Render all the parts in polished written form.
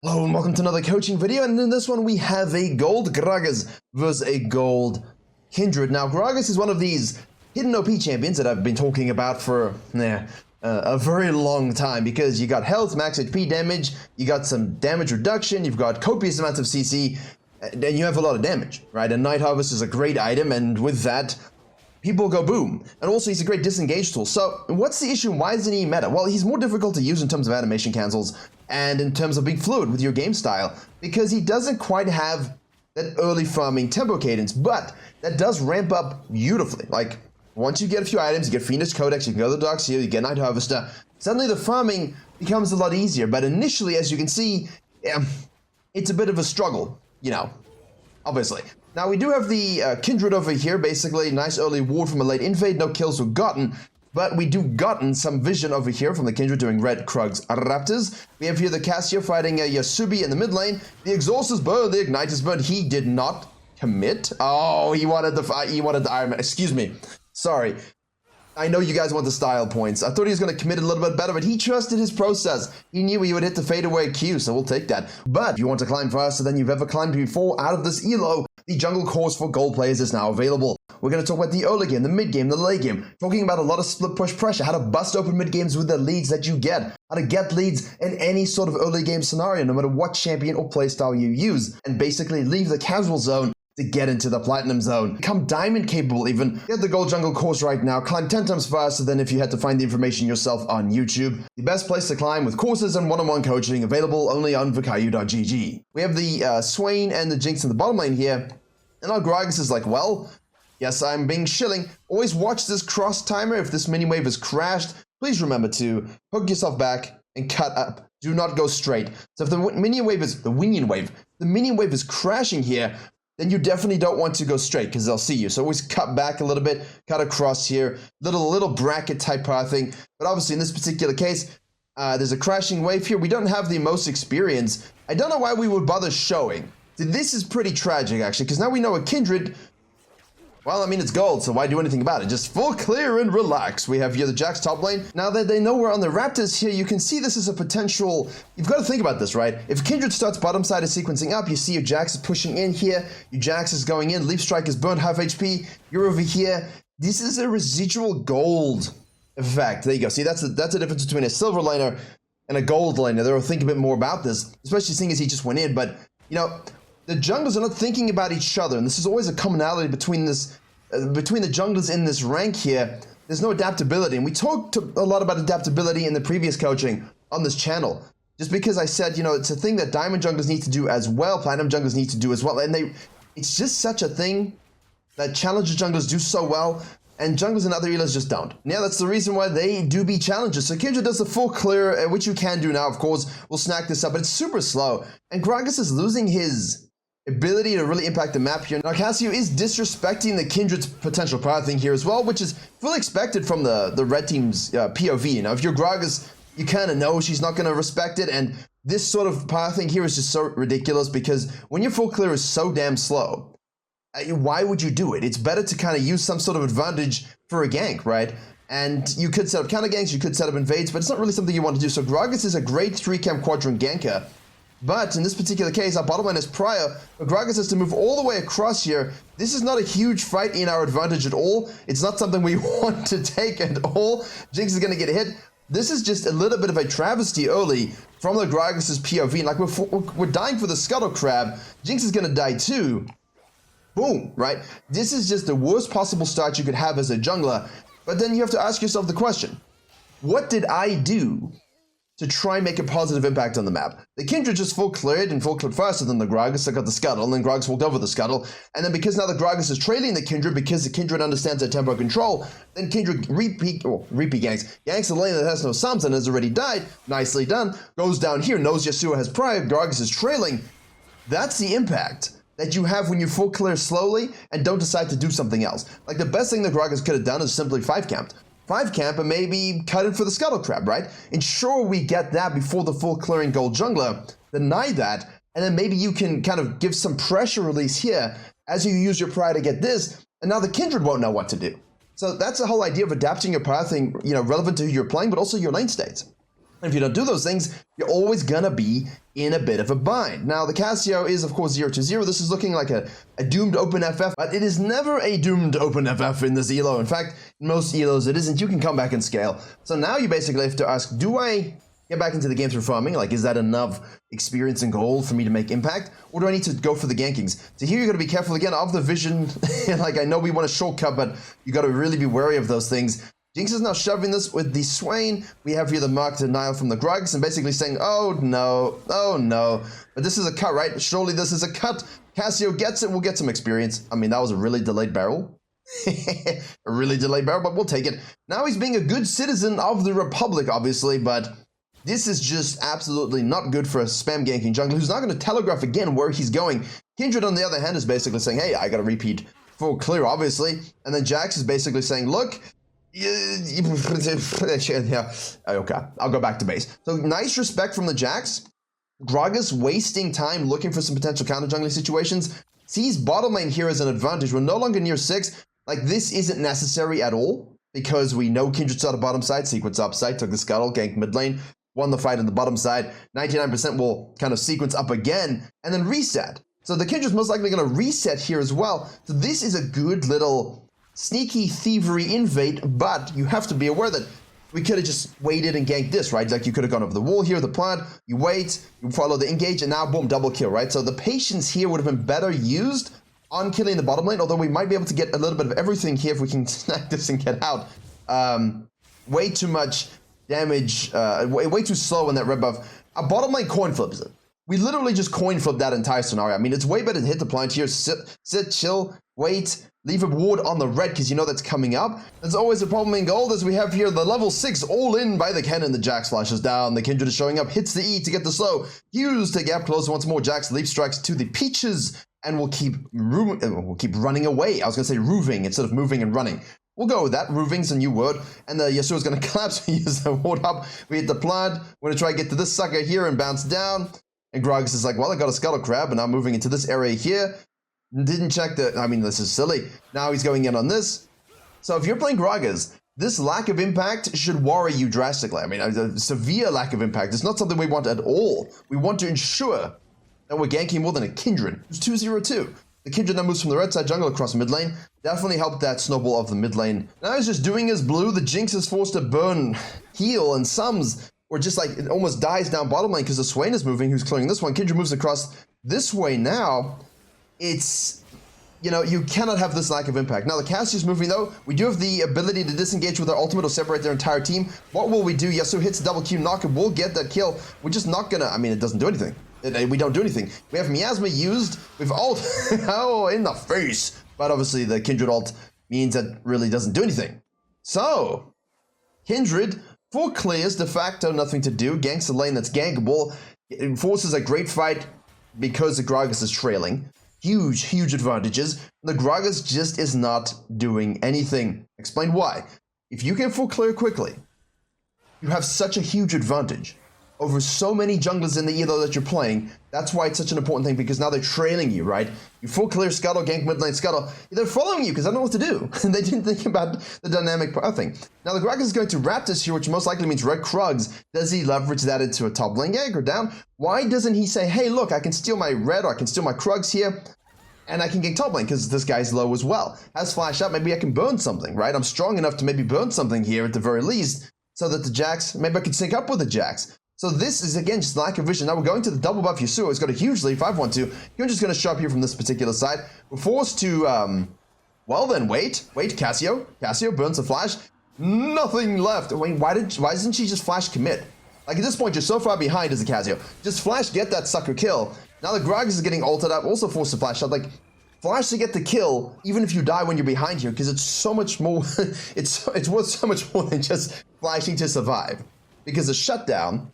Hello and welcome to another coaching video, and in this one we have a gold Gragas versus a gold Kindred. Now Gragas is one of these hidden OP champions that I've been talking about for a very long time, because you got health, max HP damage, you got some damage reduction, you've got copious amounts of CC, and you have a lot of damage, right? And Night Harvest is a great item, and with that, people go boom. And also he's a great disengage tool. So what's the issue? Why isn't he meta? Well, he's more difficult to use in terms of animation cancels and in terms of being fluid with your game style, because he doesn't quite have that early farming tempo cadence, but that does ramp up beautifully. Like, once you get a few items, you get Fiendish Codex, you can go to the Dark Seal, you get Night Harvester, suddenly the farming becomes a lot easier. But initially, as you can see, it's a bit of a struggle, you know, obviously. Now we do have the Kindred over here, basically nice early ward from a late invade, no kills were gotten, but we do gotten some vision over here from the Kindred doing red Krugs Raptors. We have here the Cassio fighting Yasubi in the mid lane. The Exhaust is burned, the Ignite is burned. He did not commit. Oh, he wanted the Iron Man. Excuse me. Sorry. I know you guys want the style points. I thought he was going to commit a little bit better, but he trusted his process. He knew he would hit the fadeaway Q, so we'll take that. But if you want to climb faster than you've ever climbed before out of this elo, the jungle course for gold players is now available. We're going to talk about the early game, the mid game, the late game, talking about a lot of split push pressure, how to bust open mid games with the leads that you get, how to get leads in any sort of early game scenario, no matter what champion or playstyle you use, and basically leave the casual zone to get into the platinum zone. Become diamond capable even. Get the gold jungle course right now. Climb 10 times faster than if you had to find the information yourself on YouTube. The best place to climb with courses and one-on-one coaching, available only on Virkayu.gg. We have the Swain and the Jinx in the bottom lane here. And our Gragas is like, well, yes, I'm being shilling. Always watch this cross timer. If this mini wave is crashed, please remember to hook yourself back and cut up. Do not go straight. So if the minion wave is the minion wave is crashing here, then you definitely don't want to go straight, because they'll see you. So always cut back a little bit, cut across here, little bracket type pathing. But obviously in this particular case, there's a crashing wave here. We don't have the most experience. I don't know why we would bother showing. This is pretty tragic, actually, because now we know a Kindred. Well, I mean, it's gold, so why do anything about it? Just full clear and relax. We have here the Jack's top lane. Now that they know we're on the Raptors here, you can see this is a potential. You've got to think about this, right? If Kindred starts bottom side is sequencing up, you see your Jax is pushing in here, your Jax is going in, Leaf Strike is burned half HP, you're over here. This is a residual gold effect. There you go. See, that's the difference between a silver laner and a gold laner. They'll think a bit more about this, especially seeing as he just went in. But, you know, the junglers are not thinking about each other, and this is always a commonality between this, between the junglers in this rank here. There's no adaptability, and we talked a lot about adaptability in the previous coaching on this channel. Just because I said, you know, it's a thing that diamond junglers need to do as well, platinum junglers need to do as well, and it's just such a thing that challenger junglers do so well, and junglers and other healers just don't. Yeah, that's the reason why they do beat challengers. So Kindred does the full clear, which you can do now, of course. We'll snack this up, but it's super slow, and Gragas is losing his ability to really impact the map here. Now Cassio is disrespecting the Kindred's potential power thing here as well, which is fully expected from the red team's POV. Now if you're Gragas, you kind of know she's not going to respect it, and this sort of power thing here is just so ridiculous, because when your full clear is so damn slow, why would you do it? It's better to kind of use some sort of advantage for a gank, right? And you could set up counter ganks, you could set up invades, but it's not really something you want to do. So Gragas is a great 3-camp quadrant ganker. But in this particular case, our bottom line is prior, but Gragas has to move all the way across here. This is not a huge fight in our advantage at all. It's not something we want to take at all. Jinx is going to get hit. This is just a little bit of a travesty early from the Gragas' POV. Like, we're dying for the Scuttle Crab. Jinx is going to die too. Boom, right? This is just the worst possible start you could have as a jungler. But then you have to ask yourself the question, what did I do to try and make a positive impact on the map? The Kindred just full cleared and full cleared faster than the Gragas, so got the Scuttle, and then Gragas walked over the Scuttle, and then because now the Gragas is trailing the Kindred, because the Kindred understands their tempo control, then Kindred repeat ganks the lane that has no sums and has already died, nicely done, goes down here, knows Yasuo has prior, Gragas is trailing. That's the impact that you have when you full clear slowly and don't decide to do something else. Like, the best thing that Gragas could have done is simply 5-camped. 5-camp and maybe cut it for the Scuttle Crab, right? Ensure we get that before the full clearing gold jungler, deny that, and then maybe you can kind of give some pressure release here as you use your prior to get this, and now the Kindred won't know what to do. So that's the whole idea of adapting your pathing, you know, relevant to who you're playing, but also your lane states. And if you don't do those things, you're always gonna be in a bit of a bind. Now, the Casio is, of course, 0-0. This is looking like a doomed open FF, but it is never a doomed open FF in this elo. In fact, in most elos, it isn't. You can come back and scale. So now you basically have to ask, do I get back into the game through farming? Like, is that enough experience and gold for me to make impact? Or do I need to go for the gankings? So here you're going to be careful again of the vision. Like, I know we want a shortcut, but you got to really be wary of those things. Jinx is now shoving this with the Swain. We have here the Mark Denial from the Gragas and basically saying, oh no, oh no. But this is a cut, right? Surely this is a cut. Casio gets it, we'll get some experience. I mean, that was a really delayed barrel. A really delayed barrel, but we'll take it. Now he's being a good citizen of the Republic, obviously, but this is just absolutely not good for a spam ganking jungler who's not going to telegraph again where he's going. Kindred, on the other hand, is basically saying, hey, I got to repeat full clear, obviously. And then Jax is basically saying, look, yeah, okay, I'll go back to base. So nice respect from the Jax. Gragas wasting time looking for some potential counter jungling situations. Sees bottom lane here as an advantage. We're no longer near 6. Like, this isn't necessary at all because we know Kindred started bottom side, sequence up side, took the scuttle, ganked mid lane, won the fight on the bottom side. 99% will kind of sequence up again and then reset. So the Kindred's most likely going to reset here as well. So this is a good little sneaky thievery invade, but you have to be aware that we could have just waited and ganked this, right? Like, you could have gone over the wall here, the plant, you wait, you follow the engage, and now boom, double kill, right? So the patience here would have been better used on killing the bottom lane, although we might be able to get a little bit of everything here if we can snag this and get out. Way too much damage, way too slow in that red buff. A bottom lane coin flips it. We literally just coin flip that entire scenario. I mean, it's way better to hit the plant here, sit, chill, wait, leave a ward on the red because you know that's coming up. There's always a problem in gold as we have here the level 6 all in by the cannon. The Jax flashes down. The Kindred is showing up, hits the E to get the slow. Hughes to gap close once more. Jax leap strikes to the peaches and we'll keep running away. I was going to say rooving instead of moving and running. We'll go with that. Rooving's a new word. And the Yasuo's going to collapse. We use the ward up. We hit the plant. We're going to try to get to this sucker here and bounce down. And Gragas is like, well, I got a scuttle crab, and I'm moving into this area here. Didn't check the, I mean, this is silly. Now he's going in on this. So if you're playing Gragas, this lack of impact should worry you drastically. I mean, a severe lack of impact. It's not something we want at all. We want to ensure that we're ganking more than a Kindred, who's 2-0-2. The Kindred now moves from the red side jungle across mid lane. Definitely helped that snowball of the mid lane. Now he's just doing his blue. The Jinx is forced to burn, heal, and Sums, or just like it almost dies down bottom lane because the Swain is moving, who's clearing this one. Kindred moves across this way now. It's, you know, you cannot have this lack of impact. Now the Cassie's moving though. We do have the ability to disengage with our ultimate or separate their entire team. What will we do? Yasuo hits double Q knock and we'll get that kill. We're just not gonna, I mean, it doesn't do anything. We don't do anything. We have Miasma used. We've ult. Oh, in the face. But obviously the Kindred ult means that really doesn't do anything. So, Kindred, 4 clears, de facto nothing to do. Ganks the lane that's gankable. It forces a great fight because the Gragas is trailing. Huge, huge advantages. The Gragas just is not doing anything. Explain why. If you can full clear quickly, you have such a huge advantage over so many junglers in the elo that you're playing. That's why it's such an important thing, because now they're trailing you, right? You full clear scuttle, gank mid lane scuttle. They're following you because I don't know what to do. They didn't think about the dynamic pathing. Now the Gragas is going to Raptors here, which most likely means red Krugs. Does he leverage that into a top lane gank or down? Why doesn't he say, hey, look, I can steal my red or I can steal my Krugs here and I can gank top lane because this guy's low as well. Has flash up, maybe I can burn something, right? I'm strong enough to maybe burn something here at the very least so that the Jax, maybe I can sync up with the Jax. So this is, again, just lack of vision. Now we're going to the double buff Yasuo. He's got a huge lead, 5-1-2. You're just going to show up here from this particular side. We're forced to, well then, wait, Casio. Casio burns a flash. Nothing left. Wait, why doesn't she just flash commit? Like, at this point, you're so far behind as a Casio. Just flash, get that sucker kill. Now the Gragas is getting ulted up, also forced to flash out. Like, flash to get the kill, even if you die when you're behind here, because it's so much more, it's worth so much more than just flashing to survive. Because the shutdown,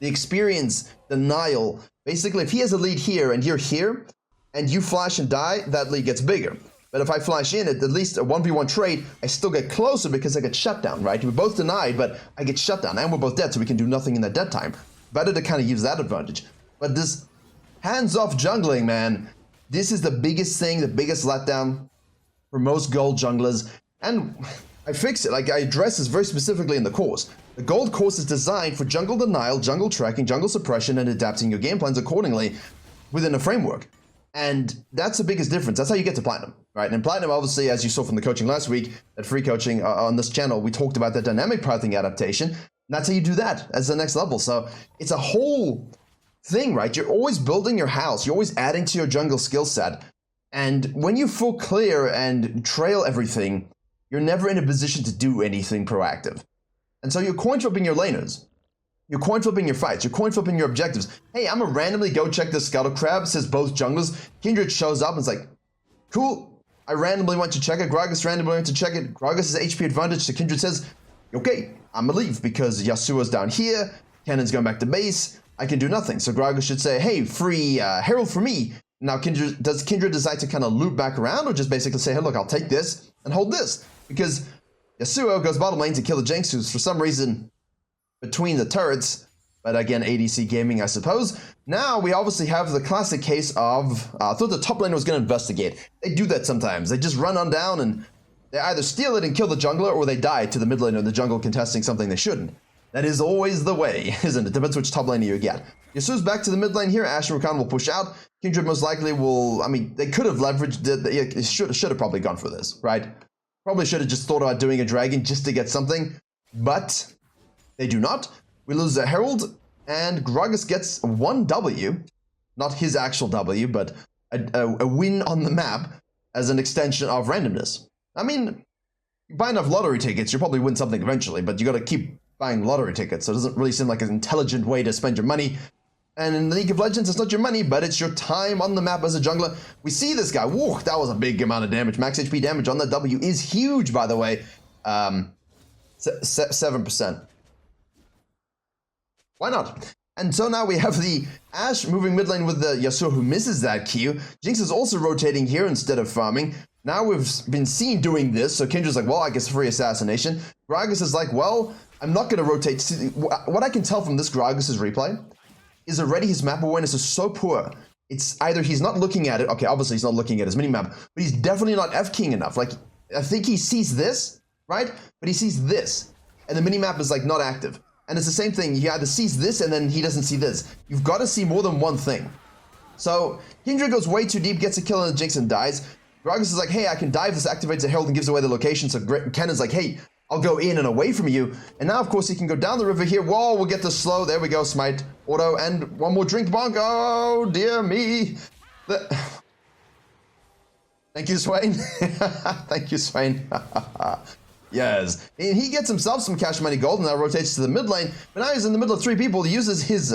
the experience denial, basically if he has a lead here and you're here and you flash and die, that lead gets bigger. But if I flash in at least a 1v1 trade, I still get closer because I get shut down, right? We're both denied, but I get shut down and we're both dead, so we can do nothing in that dead time. Better to kind of use that advantage. But this hands-off jungling, man, this is the biggest thing, the biggest letdown for most gold junglers. And I fix it, like I address this very specifically in the course. The gold course is designed for jungle denial, jungle tracking, jungle suppression, and adapting your game plans accordingly within a framework. And that's the biggest difference. That's how you get to platinum, right? And platinum, obviously, as you saw from the coaching last week, at free coaching on this channel, we talked about the dynamic pathing adaptation. And that's how you do that as the next level. So it's a whole thing, right? You're always building your house. You're always adding to your jungle skill set. And when you full clear and trail everything, you're never in a position to do anything proactive. And so you're coin flipping your laners. You're coin flipping your fights. You're coin flipping your objectives. Hey, I'm gonna randomly go check this Scuttle Crab, says both junglers. Kindred shows up and is like, cool. I randomly went to check it. Gragas randomly went to check it. Gragas' HP advantage. So Kindred says, okay, I'm gonna leave because Yasuo's down here. Cannon's going back to base. I can do nothing. So Gragas should say, hey, free Herald for me. Now, does Kindred decide to kind of loop back around or just basically say, hey, look, I'll take this and hold this? Because Yasuo goes bottom lane to kill the Jinx, who's for some reason between the turrets, but again, ADC gaming, I suppose. Now we obviously have the classic case of, I thought the top laner was going to investigate. They do that sometimes. They just run on down and they either steal it and kill the jungler or they die to the mid laner in the jungle contesting something they shouldn't. That is always the way, isn't it? Depends which top laner you get. Yasuo's back to the mid lane here. Ashe and Rakan will push out. Kindred most likely will, I mean, they could have leveraged it. It should have probably gone for this, right? Probably should have just thought about doing a dragon just to get something, but they do not. We lose a Herald, and Gragas gets 1 W, not his actual W, but a win on the map as an extension of randomness. I mean, you buy enough lottery tickets, you'll probably win something eventually, but you got to keep buying lottery tickets, so it doesn't really seem like an intelligent way to spend your money. And in League of Legends, it's not your money, but it's your time on the map as a jungler. We see this guy. Whoa, that was a big amount of damage. Max HP damage on that W is huge, by the way. 7%. Why not? And so now we have the Ashe moving mid lane with the Yasuo who misses that Q. Jinx is also rotating here instead of farming. Now we've been seen doing this, so Kindred's like, well, I guess free assassination. Gragas is like, well, I'm not going to rotate. See, what I can tell from this Gragas' replay is already his map awareness is so poor. It's either he's not looking at it. Okay, obviously he's not looking at his minimap, but he's definitely not F-king enough. Like, I think he sees this, right? But he sees this, and the minimap is like not active. And it's the same thing. He either sees this and then he doesn't see this. You've got to see more than one thing. So Kindred goes way too deep, gets a kill on the Jinx and dies. Gragas is like, hey, I can dive. This activates a Herald and gives away the location. So Cannon's like, hey, I'll go in and away from you. And now, of course, he can go down the river here. Whoa, we'll get the slow. There we go, smite, auto, and one more drink bonk. Oh, dear me. Thank you, Swain. Thank you, Swain. Yes. And he gets himself some cash money gold and now rotates to the mid lane. But now he's in the middle of 3 people. He uses his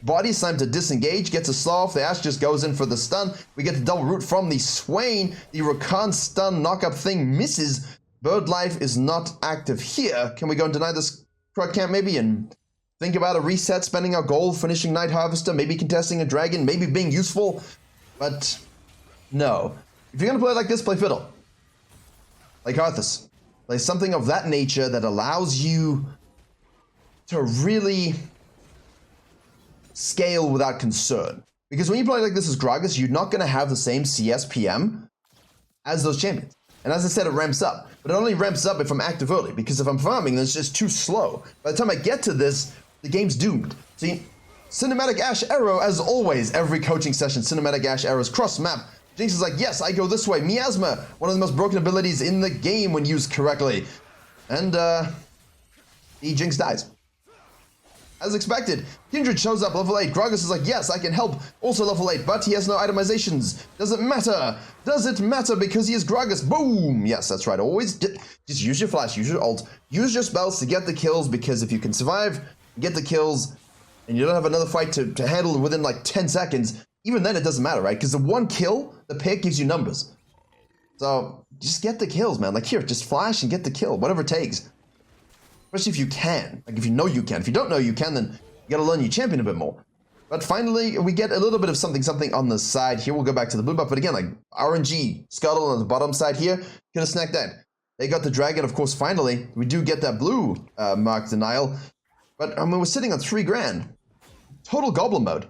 body slam to disengage, gets a slow off. The Ashe just goes in for the stun. We get the double root from the Swain. The Rakan stun knockup thing misses. Bird life is not active here. Can we go and deny this Krug camp maybe and think about a reset, spending our gold, finishing Night Harvester, maybe contesting a dragon, maybe being useful? But no. If you're going to play like this, play Fiddle. Like Arthas. Play something of that nature that allows you to really scale without concern. Because when you play like this as Gragas, you're not going to have the same CS PM as those champions. And as I said, it ramps up. But it only ramps up if I'm active early. Because if I'm farming, then it's just too slow. By the time I get to this, the game's doomed. See, Cinematic Ashe Arrow, as always, every coaching session, Cinematic Ashe Arrows cross map. Jinx is like, yes, I go this way. Miasma, one of the most broken abilities in the game when used correctly. And, the Jinx dies. As expected, Kindred shows up level 8. Gragas is like, yes, I can help. Also level 8, but he has no itemizations. Does it matter? Does it matter because he is Gragas? Boom! Yes, that's right. Always just use your flash, use your ult, use your spells to get the kills, because if you can survive, get the kills, and you don't have another fight to handle within like 10 seconds, even then it doesn't matter, right? Because the one kill, the pick gives you numbers. So just get the kills, man. Like here, just flash and get the kill, whatever it takes. Especially if you can. Like if you know you can. If you don't know you can, then you gotta learn your champion a bit more. But finally, we get a little bit of something on the side here. We'll go back to the blue buff. But again, like RNG, Scuttle on the bottom side here, could have snacked that. They got the dragon, of course, finally. We do get that blue mark denial. But I mean, we're sitting on 3 grand. Total goblin mode.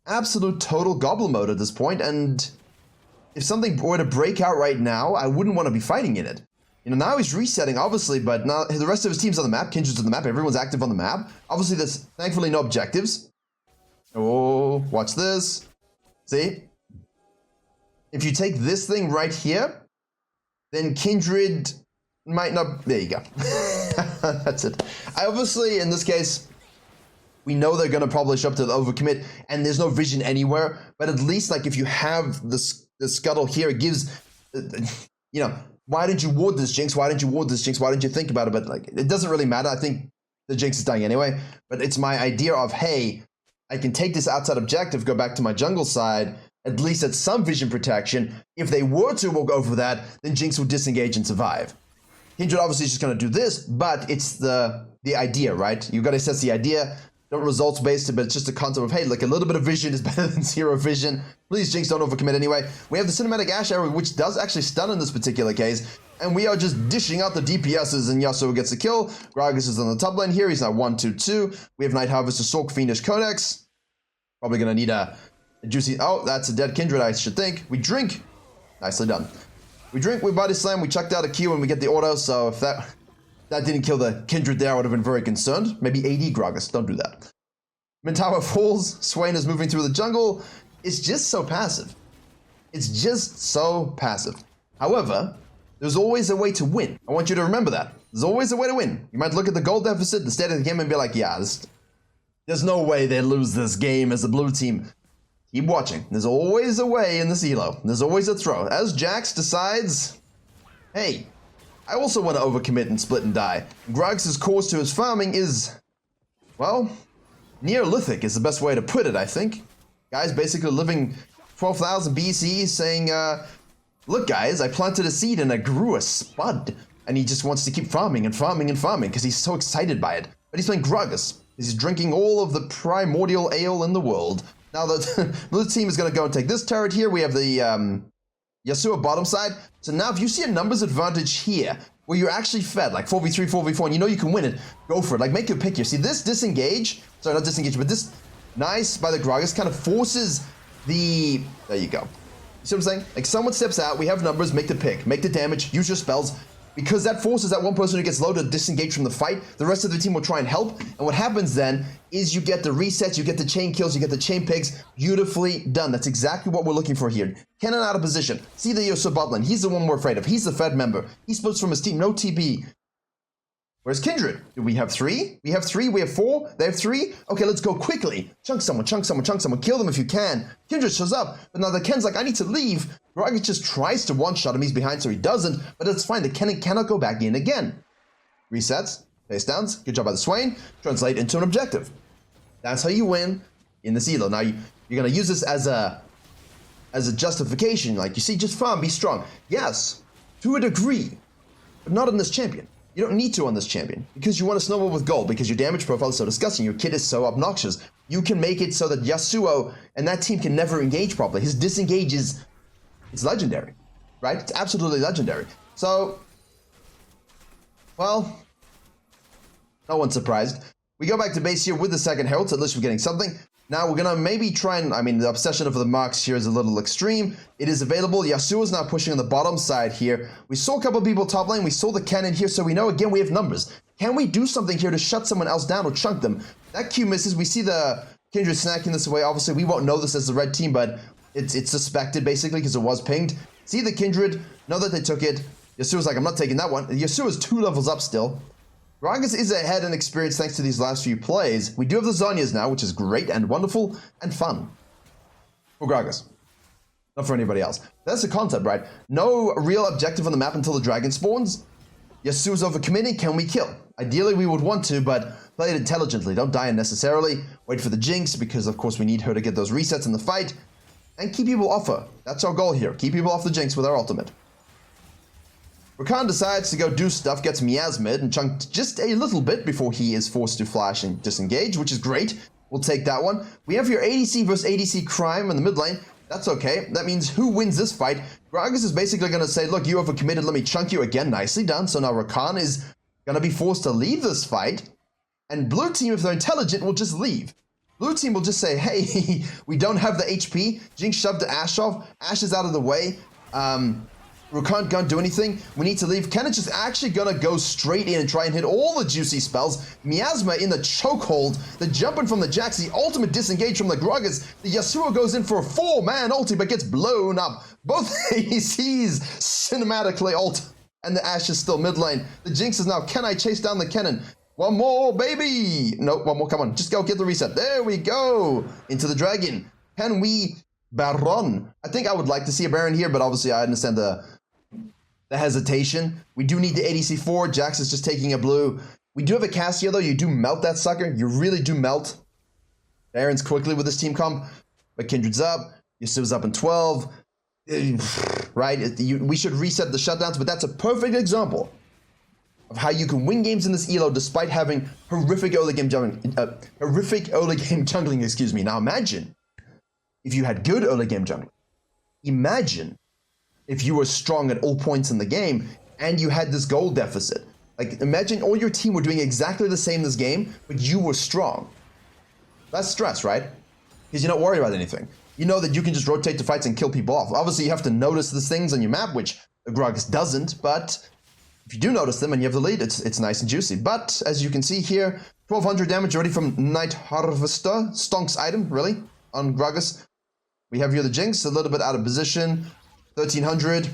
Absolute total goblin mode at this point. And if something were to break out right now, I wouldn't want to be fighting in it. You know, now he's resetting, obviously, but now the rest of his team's on the map. Kindred's on the map. Everyone's active on the map. Obviously, there's thankfully no objectives. Oh, watch this. See? If you take this thing right here, then Kindred might not... There you go. That's it. Obviously, in this case, we know they're going to probably show up to the overcommit, and there's no vision anywhere. But at least, like, if you have the scuttle here, it gives... you know, why didn't you ward this, Jinx? Why didn't you ward this, Jinx? Why didn't you think about it? But, like, it doesn't really matter. I think the Jinx is dying anyway. But it's my idea of, hey, I can take this outside objective, go back to my jungle side, at least at some vision protection. If they were to walk over that, then Jinx will disengage and survive. Kindred obviously is just going to do this, but it's the idea, right? You've got to assess the idea, not results based, but it's just a concept of, hey, like a little bit of vision is better than zero vision. Please, Jinx, don't overcommit anyway. We have the cinematic Ash arrow, which does actually stun in this particular case, and we are just dishing out the DPSs, and Yasuo gets a kill. Gragas is on the top lane here. He's now 1-2-2. We have Night Harvester, Sork, Fiendish, Codex. Probably going to need a juicy... Oh, that's a dead Kindred, I should think. We drink. Nicely done. We drink, we body slam, we chucked out a Q, and we get the auto, so if that didn't kill the Kindred there, I would have been very concerned. Maybe AD Gragas, don't do that. Minotaur falls, Swain is moving through the jungle. It's just so passive. It's just so passive. However, there's always a way to win. I want you to remember that. There's always a way to win. You might look at the goal deficit, the state of the game, and be like, yeah, there's no way they lose this game as a blue team. Keep watching. There's always a way in this elo. There's always a throw. As Jax decides, hey, I also want to overcommit and split and die. Gragas' course to his farming is, well, Neolithic is the best way to put it, I think. Guy's basically living 12,000 BC saying, look guys, I planted a seed and I grew a spud. And he just wants to keep farming and farming and farming because he's so excited by it. But he's playing Gragas. He's drinking all of the primordial ale in the world. Now the blue team is going to go and take this turret here. We have the Yasuo bottom side. So now if you see a numbers advantage here, where you're actually fed, like 4v3, 4v4, and you know you can win it, go for it. Like, make your pick here. See, this disengage, sorry, not disengage, but this nice by the Gragas kind of forces the, there you go. You see what I'm saying? Like, someone steps out, we have numbers, make the pick, make the damage, use your spells, because that forces that one person who gets low to disengage from the fight. The rest of the team will try and help. And what happens then is you get the resets, you get the chain kills, you get the chain picks. Beautifully done. That's exactly what we're looking for here. Kennen out of position. See the Yasuo bot lane. He's the one we're afraid of. He's the Fed member. He splits from his team. No TP. Where's Kindred? Do we have 3? We have 3. We have 4. They have 3. Okay, let's go quickly. Chunk someone, chunk someone, chunk someone. Kill them if you can. Kindred shows up. But now the Ken's like, I need to leave. Gragas just tries to one-shot him. He's behind, so he doesn't. But it's fine. The Ken cannot go back in again. Resets. Face downs. Good job by the Swain. Translate into an objective. That's how you win in this elo. Now, you're going to use this as a justification. Like, you see, just farm, be strong. Yes, to a degree. But not on this champion. You don't need to on this champion, because you want to snowball with gold, because your damage profile is so disgusting, your kit is so obnoxious. You can make it so that Yasuo and that team can never engage properly. His disengage is, it's legendary, right? It's absolutely legendary. So, well, no one's surprised. We go back to base here with the second Herald, so at least we're getting something. Now we're going to maybe try and, I mean, the obsession of the marks here is a little extreme. It is available. Yasuo is now pushing on the bottom side here. We saw a couple people top lane. We saw the cannon here, so we know, again, we have numbers. Can we do something here to shut someone else down or chunk them? That Q misses. We see the Kindred snacking this away. Obviously, we won't know this as the red team, but it's suspected, basically, because it was pinged. See the Kindred. Know that they took it. Yasuo's like, I'm not taking that one. Yasuo is 2 levels up still. Gragas is ahead in experience thanks to these last few plays. We do have the Zhonyas now, which is great and wonderful and fun. For Gragas. Not for anybody else. That's the concept, right? No real objective on the map until the dragon spawns. Yasuo's overcommitting. Can we kill? Ideally, we would want to, but play it intelligently. Don't die unnecessarily. Wait for the Jinx, because of course we need her to get those resets in the fight. And keep people off her. That's our goal here. Keep people off the Jinx with our ultimate. Rakan decides to go do stuff, gets miasmid and chunked just a little bit before he is forced to flash and disengage, which is great. We'll take that one. We have your ADC versus ADC crime in the mid lane. That's okay. That means who wins this fight? Gragas is basically going to say, look, you overcommitted, let me chunk you again. Nicely done. So now Rakan is going to be forced to leave this fight. And blue team, if they're intelligent, will just leave. Blue team will just say, hey, we don't have the HP. Jinx shoved the Ashe off. Ashe is out of the way. can't do anything. We need to leave. Cannon's just actually gonna go straight in and try and hit all the juicy spells. Miasma in the chokehold. The jumping from the Jax. The ultimate disengage from the Gragas. The Yasuo goes in for a 4-man ulti but gets blown up. Both ADCs cinematically ult. And the Ashe is still mid lane. The Jinx is now, can I chase down the cannon? One more, baby! Nope, one more, come on. Just go get the reset. There we go! Into the dragon. Can we Baron? I think I would like to see a Baron here, but obviously I understand the hesitation. We do need the ADC forward. Jax is just taking a blue. We do have a Cassio though. You do melt that sucker. You really do melt. Baron's quickly with his team comp. But Kindred's up. Yasuo's up in 12. Right? We should reset the shutdowns, but that's a perfect example of how you can win games in this elo despite having horrific early game jungling, excuse me. Now imagine if you had good early game jungling. Imagine if you were strong at all points in the game and you had this gold deficit. Like imagine all your team were doing exactly the same this game, but you were strong. That's stress, right? Because you're not worried about anything. You know that you can just rotate to fights and kill people off. Obviously, you have to notice these things on your map, which the Gragas doesn't, but if you do notice them and you have the lead, it's nice and juicy. But as you can see here, 1200 damage already from Night Harvester, Stonk's item, really, on Gragas. We have here the Jinx, a little bit out of position, 1300.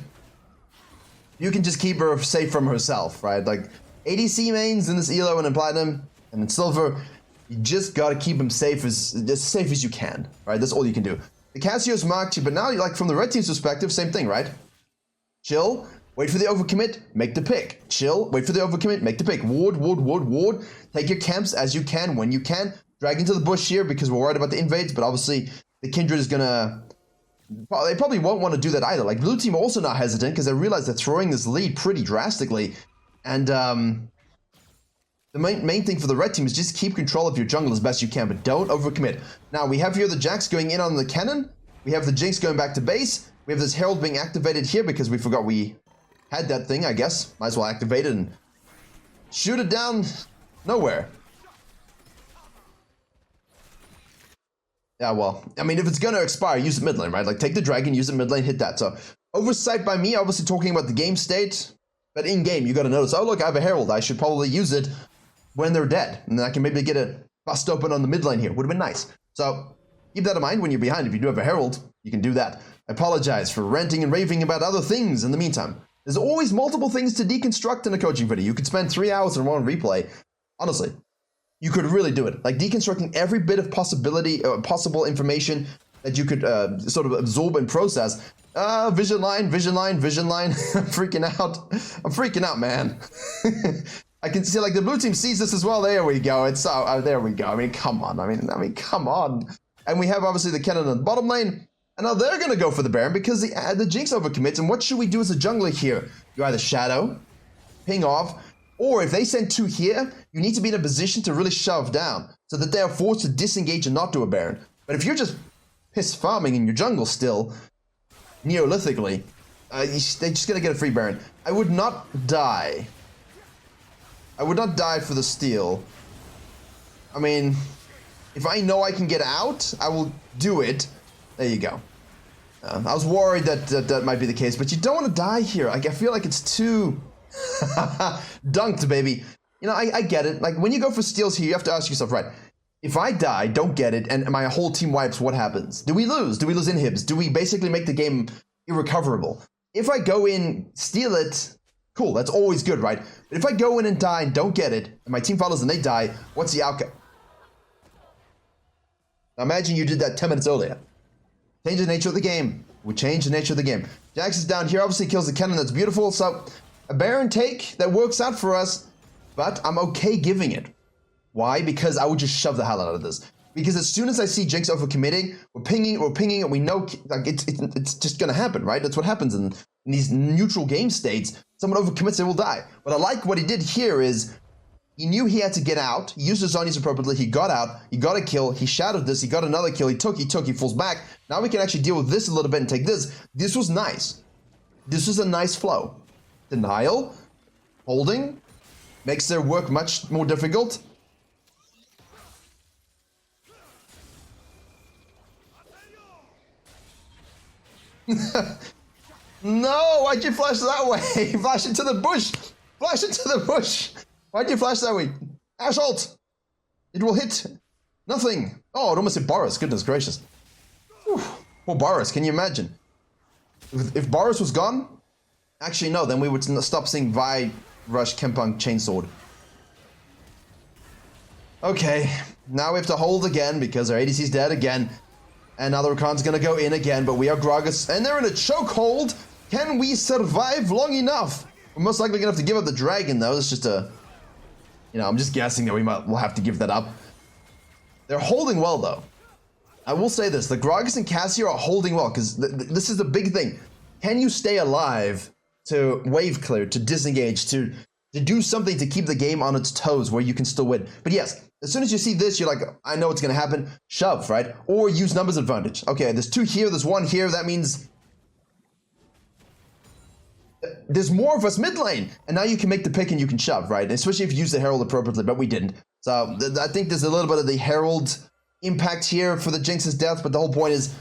You can just keep her safe from herself, right? Like ADC mains in this elo and in Platinum and in Silver, you just gotta keep them safe as you can, right? That's all you can do. The Cassio's marked you, but now, like from the red team's perspective, same thing, right? Chill, wait for the overcommit, make the pick. Chill, wait for the overcommit, make the pick. Ward, ward, ward, ward. Take your camps as you can, when you can. Drag into the bush here because we're worried about the invades, but obviously the Kindred is gonna... They probably won't want to do that either. Like blue team are also not hesitant because they realize they're throwing this lead pretty drastically. And the main thing for the red team is just keep control of your jungle as best you can, but don't overcommit. Now, we have here the Jax going in on the cannon. We have the Jinx going back to base. We have this Herald being activated here because we forgot we had that thing, I guess. Might as well activate it and shoot it down nowhere. Yeah, well, I mean, if it's going to expire, use it mid lane, right? Like, take the dragon, use it mid lane, hit that. So, oversight by me, obviously talking about the game state. But in-game, you got to notice, oh, look, I have a Herald. I should probably use it when they're dead. And then I can maybe get it bust open on the mid lane here. Would have been nice. So keep that in mind when you're behind. If you do have a Herald, you can do that. I apologize for ranting and raving about other things in the meantime. There's always multiple things to deconstruct in a coaching video. You could spend 3 hours on one replay. Honestly, you could really do it. Like deconstructing every bit of possible information that you could sort of absorb and process. Vision line, vision line, vision line. I'm freaking out. I'm freaking out, man. I can see like the blue team sees this as well. There we go. It's there we go. I mean, come on. I mean, come on. And we have obviously the cannon in the bottom lane. And now they're gonna go for the Baron because the Jinx overcommits. And what should we do as a jungler here? You either shadow, ping off, or if they send 2 here, you need to be in a position to really shove down so that they are forced to disengage and not do a Baron. But if you're just piss farming in your jungle still, Neolithically, they're just gonna get a free Baron. I would not die. I would not die for the steal. I mean, if I know I can get out, I will do it. There you go. I was worried that that might be the case, but you don't want to die here. Like, I feel like it's too... Dunked, baby. You know, I get it. Like, when you go for steals here, you have to ask yourself, right, if I die, don't get it, and my whole team wipes, what happens? Do we lose? Do we lose inhibs? Do we basically make the game irrecoverable? If I go in, steal it, cool, that's always good, right? But if I go in and die and don't get it, and my team follows and they die, what's the outcome? Now imagine you did that 10 minutes earlier. Change the nature of the game. We change the nature of the game. Jax is down here, obviously kills the cannon, that's beautiful. So, a Baron take that works out for us, but I'm okay giving it. Why? Because I would just shove the hell out of this. Because as soon as I see Jinx overcommitting, we're pinging, and we know like it's just gonna happen, right? That's what happens in these neutral game states. Someone overcommits, they will die. What I like what he did here is he knew he had to get out, he used his zonies appropriately, he got out, he got a kill, he shadowed this, he got another kill, he took, he falls back. Now we can actually deal with this a little bit and take this. This was nice. This was a nice flow. Denial, holding, makes their work much more difficult. No, why'd you flash that way? Flash into the bush. Flash into the bush. Why'd you flash that way? Ash ult. It will hit. Nothing. Oh, it almost hit Boris. Goodness gracious. Whew. Poor Boris, can you imagine? If Boris was gone, actually no, then we would stop seeing Vi rush Kempang Chainsword. Okay, now we have to hold again because our ADC's dead again. And now the Rakan's gonna go in again, but we are Gragas, and they're in a chokehold. Can we survive long enough? We're most likely gonna have to give up the dragon though. It's just a, you know, I'm just guessing that we'll have to give that up. They're holding well though. I will say this, the Gragas and Cassia are holding well, because this is the big thing. Can you stay alive to wave clear, to disengage, to do something to keep the game on its toes where you can still win? But yes, as soon as you see this, you're like, I know what's going to happen. Shove, right? Or use numbers advantage. Okay, there's 2 here, there's 1 here. That means there's more of us mid lane. And now you can make the pick and you can shove, right? Especially if you use the Herald appropriately, but we didn't. So I think there's a little bit of the Herald impact here for the Jinx's death, but the whole point is,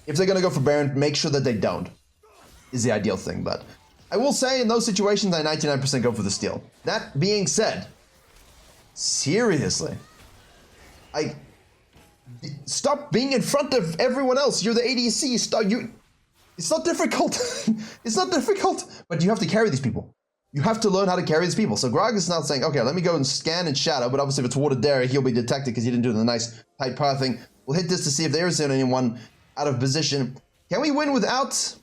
if they're going to go for Baron, make sure that they don't, is the ideal thing. But I will say, in those situations, I 99% go for the steal. That being said, seriously, stop being in front of everyone else. You're the ADC. It's not difficult. It's not difficult, but you have to carry these people. You have to learn how to carry these people. So Gragas is now saying, okay, let me go and scan in shadow, but obviously if it's warded there, he'll be detected because he didn't do the nice tight pathing. We'll hit this to see if there is anyone out of position. Can we win without? See,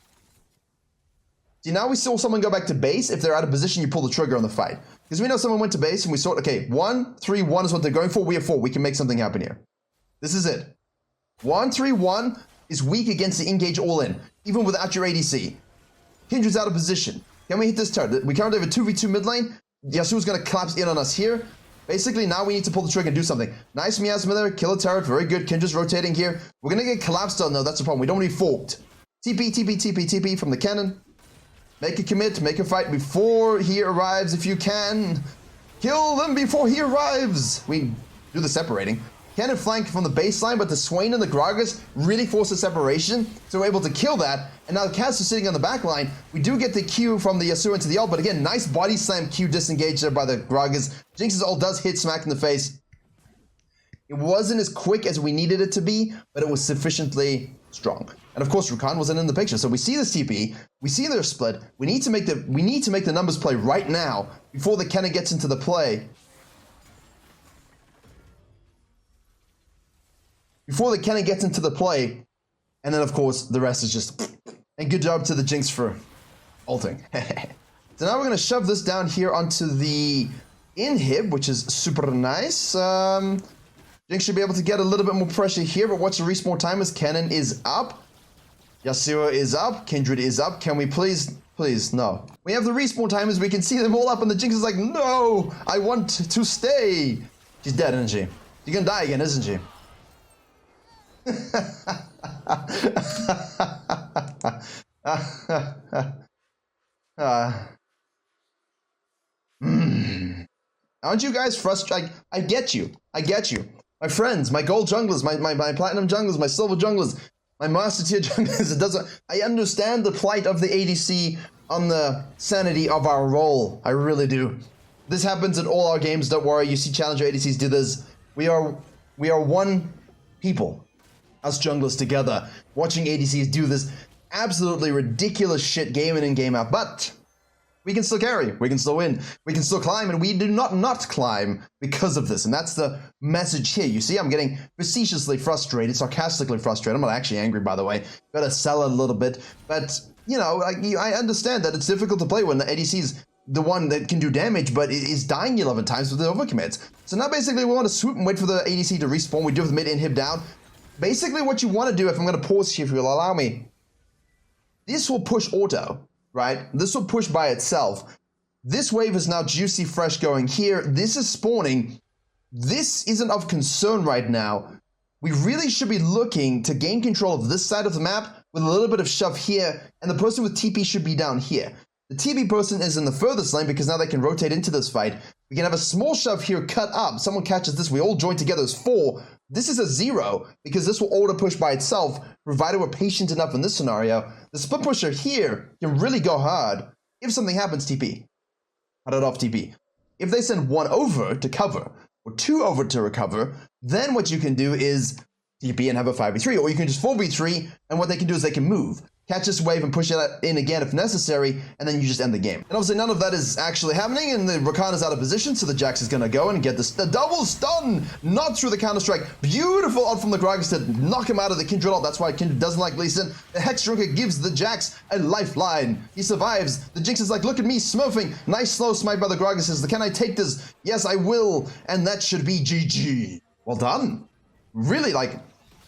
now we saw someone go back to base. If they're out of position, you pull the trigger on the fight. Because we know someone went to base and we saw, okay, 1, 3, 1 is what they're going for. We have 4. We can make something happen here. This is it. 1, 3, 1 is weak against the engage all in, even without your ADC. Kindred's out of position. Can we hit this turret? We currently have a 2v2 mid lane. Yasuo's going to collapse in on us here. Basically, now we need to pull the trigger and do something. Nice miasma there. Kill a turret. Very good. Kindred's rotating here. We're going to get collapsed on though. That's the problem. We don't want to be forked. TP, TP, TP, TP from the cannon. Make a commit. Make a fight before he arrives if you can. Kill them before he arrives. We do the separating. Cannon flank from the baseline, but the Swain and the Gragas really force a separation, so we're able to kill that. And now the Cass is sitting on the back line. We do get the Q from the Yasuo into the ult, but again, nice body slam Q disengaged there by the Gragas. Jinx's ult does hit smack in the face. It wasn't as quick as we needed it to be, but it was sufficiently strong. And of course, Rakan wasn't in the picture. So we see this TP, we see their split. We need to make the numbers play right now before the cannon gets into the play. Before the cannon gets into the play, and then of course the rest is just, and good job to the Jinx for ulting. So now we're gonna shove this down here onto the inhib, which is super nice. Jinx should be able to get a little bit more pressure here, but watch the respawn time as cannon is up. Yasuo is up, Kindred is up. Can we please, no. We have the respawn timers, we can see them all up, and the Jinx is like, no, I want to stay. She's dead, isn't she? She's gonna die again, isn't she? Aren't you guys frustrated? I get you. I get you. My friends, my gold junglers, my platinum junglers, my silver junglers, my master tier junglers. It doesn't. I understand the plight of the ADC on the sanity of our role. I really do. This happens in all our games. Don't worry. You see challenger ADCs do this. We are one people. Us junglers together, watching ADCs do this absolutely ridiculous shit game in and game out, but we can still carry, we can still win, we can still climb, and we do not climb because of this, and that's the message here. You see, I'm getting facetiously frustrated, sarcastically frustrated. I'm not actually angry, by the way. Gotta sell it a little bit, but, you know, I understand that it's difficult to play when the ADC's the one that can do damage, but is dying 11 times with the overcommits. So now basically we want to swoop and wait for the ADC to respawn. We do have the mid inhib down. Basically what you want to do, if I'm going to pause here, if you'll allow me, this will push auto, right? This will push by itself. This wave is now juicy fresh going here. This is spawning. This isn't of concern right now. We really should be looking to gain control of this side of the map with a little bit of shove here, and the person with TP should be down here. The TP person is in the furthest lane because now they can rotate into this fight. We can have a small shove here cut up. Someone catches this. We all join together as 4. This is a 0 because this will auto push by itself, provided we're patient enough in this scenario. The split pusher here can really go hard if something happens TP. Cut it off TP. If they send 1 over to cover, or 2 over to recover, then what you can do is TP and have a 5v3, or you can just 4v3, and what they can do is they can move. Catch this wave and push it in again if necessary, and then you just end the game. And obviously none of that is actually happening, and the Rakan is out of position, so the Jax is gonna go and get the double stun, not through the Counter-Strike. Beautiful ult from the Gragas to knock him out of the Kindred ult. That's why Kindred doesn't like Lee Sin. The Hex Drinker gives the Jax a lifeline. He survives. The Jinx is like, look at me smurfing. Nice slow smite by the Gragas. Says, can I take this? Yes, I will. And that should be GG. Well done. Really, like,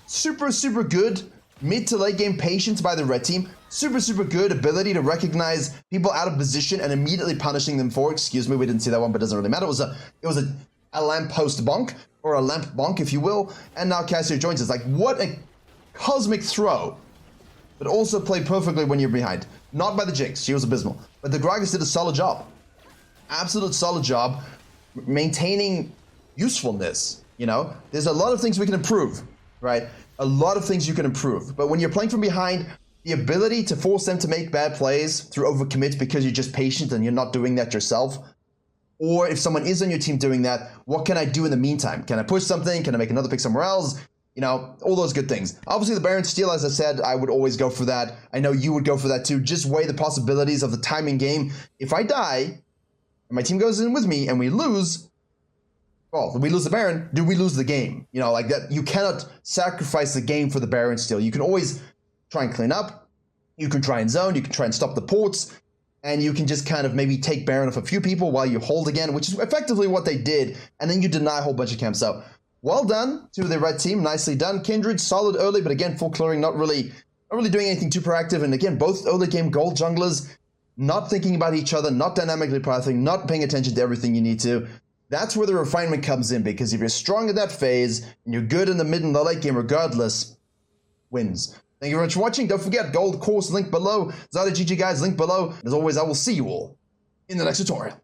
super, super good mid to late game patience by the red team. Super, super good ability to recognize people out of position and immediately punishing them for, excuse me, we didn't see that one, but it doesn't really matter. It was a lamppost bonk, or a lamp bonk, if you will. And now Cassio joins us. Like, what a cosmic throw. But also played perfectly when you're behind. Not by the Jinx, she was abysmal. But the Gragas did a solid job. Absolute solid job maintaining usefulness, you know? There's a lot of things we can improve, right? A lot of things you can improve. But when you're playing from behind, the ability to force them to make bad plays through overcommit because you're just patient and you're not doing that yourself, or if someone is on your team doing that, what can I do in the meantime? Can I push something? Can I make another pick somewhere else? You know, all those good things. Obviously, the Baron steal, as I said, I would always go for that. I know you would go for that too. Just weigh the possibilities of the timing game. If I die, and my team goes in with me, and we lose, well, we lose the Baron, do we lose the game? You know, like that. You cannot sacrifice the game for the Baron steal. You can always try and clean up. You can try and zone. You can try and stop the ports. And you can just kind of maybe take Baron off a few people while you hold again, which is effectively what they did. And then you deny a whole bunch of camps. So, well done to the red team. Nicely done. Kindred, solid early, but again, full clearing, not really doing anything too proactive. And again, both early game gold junglers, not thinking about each other, not dynamically pathing, not paying attention to everything you need to. That's where the refinement comes in, because if you're strong at that phase, and you're good in the mid and the late game regardless, wins. Thank you very much for watching. Don't forget, gold course link below. Zada GG guys, link below. As always, I will see you all in the next tutorial.